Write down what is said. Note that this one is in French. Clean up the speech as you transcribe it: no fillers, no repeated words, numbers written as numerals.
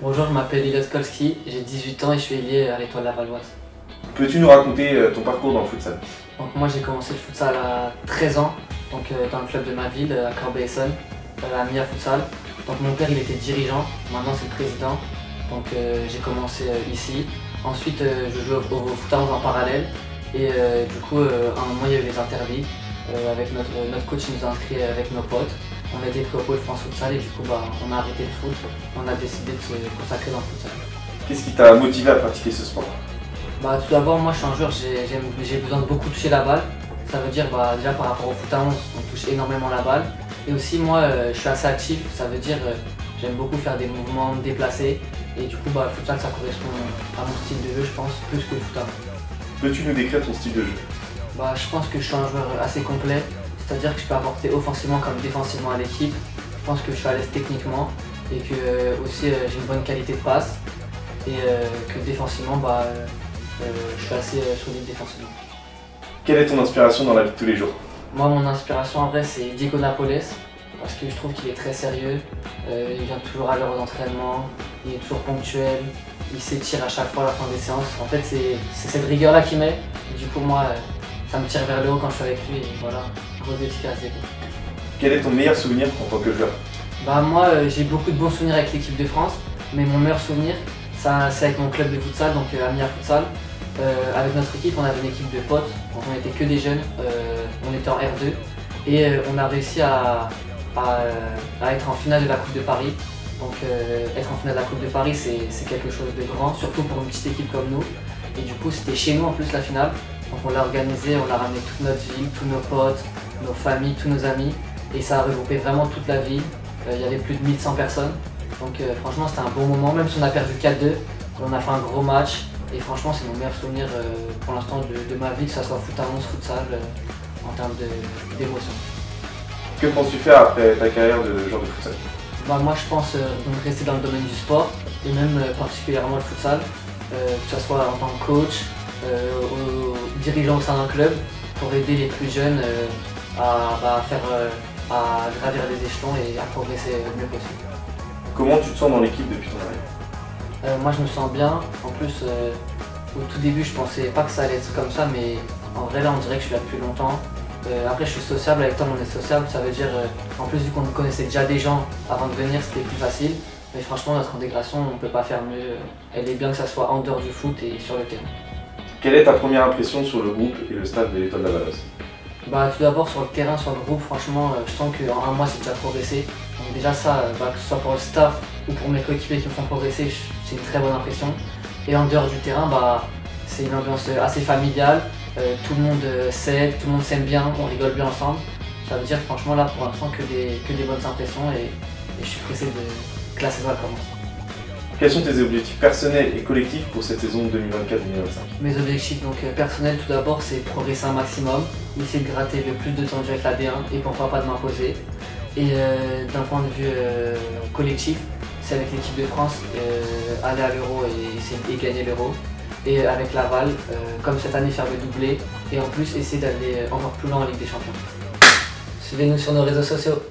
Bonjour, je m'appelle Elliot Kolski, j'ai 18 ans et je suis ailier à l'Étoile Lavalloise. Peux-tu nous raconter ton parcours dans le futsal? Donc moi j'ai commencé le futsal à 13 ans, dans le club de ma ville, à Corbeil-Essonnes, à Mia Futsal. Donc mon père il était dirigeant, maintenant c'est le président, donc j'ai commencé ici. Ensuite je jouais au foot en parallèle et du coup à un moment il y a eu les interdits. Avec notre coach il nous a inscrits avec nos potes. On a été pris au pôle France Futsal et du coup on a arrêté le foot, on a décidé de se consacrer dans le futsal. Qu'est-ce qui t'a motivé à pratiquer ce sport? Tout d'abord moi je suis un joueur, j'ai besoin de beaucoup toucher la balle. Ça veut dire déjà par rapport au foot à 11, on touche énormément la balle. Et aussi moi je suis assez actif, ça veut dire j'aime beaucoup faire des mouvements, me déplacer. Et du coup le futsal ça correspond à mon style de jeu je pense, plus que le foot à 11. Peux-tu nous décrire ton style de jeu? Je pense que je suis un joueur assez complet. C'est-à-dire que je peux apporter offensivement comme défensivement à l'équipe. Je pense que je suis à l'aise techniquement et que aussi j'ai une bonne qualité de passe et que défensivement je suis assez solide défensivement. Quelle est ton inspiration dans la vie de tous les jours? Moi mon inspiration en vrai c'est Diego Napoles parce que je trouve qu'il est très sérieux, il vient toujours à l'heure d'entraînement, il est toujours ponctuel, il s'étire à chaque fois à la fin des séances. En fait c'est cette rigueur là qu'il met et du coup moi ça me tire vers le haut quand je suis avec lui et voilà, grosse efficacité. Quel est ton meilleur souvenir en tant que joueur? Moi j'ai beaucoup de bons souvenirs avec l'équipe de France, mais mon meilleur souvenir c'est avec mon club de futsal, donc Amia Futsal. Avec notre équipe on avait une équipe de potes, donc on n'était que des jeunes, on était en R2 et on a réussi à être en finale de la Coupe de Paris. Donc être en finale de la Coupe de Paris c'est quelque chose de grand, surtout pour une petite équipe comme nous. Et du coup c'était chez nous en plus la finale. Donc on l'a organisé, on a ramené toute notre ville, tous nos potes, nos familles, tous nos amis. Et ça a regroupé vraiment toute la ville. Il y avait plus de 1100 personnes. Donc franchement c'était un bon moment, même si on a perdu 4-2. On a fait un gros match. Et franchement c'est mon meilleur souvenir pour l'instant de ma vie, que ce soit foot à 11, futsal, en termes d'émotion. Que penses-tu faire après ta carrière de joueur de futsal? Moi je pense donc rester dans le domaine du sport, et même particulièrement le futsal, que ce soit en tant que coach, dirigeant au sein d'un club, pour aider les plus jeunes à gravir les échelons et à progresser le mieux possible. Comment tu te sens dans l'équipe depuis ton arrivée? Moi je me sens bien, en plus au tout début je pensais pas que ça allait être comme ça, mais en vrai là on dirait que je suis là depuis longtemps. Après je suis sociable, avec Tom on est sociable, ça veut dire en plus vu qu'on connaissait déjà des gens avant de venir c'était plus facile. Mais franchement notre intégration on ne peut pas faire mieux, elle est bien que ça soit en dehors du foot et sur le terrain. Quelle est ta première impression sur le groupe et le stade de l'Étoile Lavalloise? Tout d'abord sur le terrain, sur le groupe, franchement je sens qu'en un mois c'est déjà progressé. Donc déjà ça, que ce soit pour le staff ou pour mes coéquipiers qui me font progresser, c'est une très bonne impression. Et en dehors du terrain, c'est une ambiance assez familiale, tout le monde s'aide, tout le monde s'aime bien, on rigole bien ensemble. Ça veut dire franchement là pour l'instant que des bonnes impressions et je suis pressé que la saison commence. Quels sont tes objectifs personnels et collectifs pour cette saison 2024-2025? Mes objectifs personnels tout d'abord c'est progresser un maximum, essayer de gratter le plus de temps avec la D1 et pourquoi pas de m'imposer. Et d'un point de vue collectif, c'est avec l'équipe de France, aller à l'Euro et gagner l'Euro. Et avec Laval, comme cette année faire le doublé et en plus essayer d'aller encore plus loin en Ligue des Champions. Suivez-nous sur nos réseaux sociaux.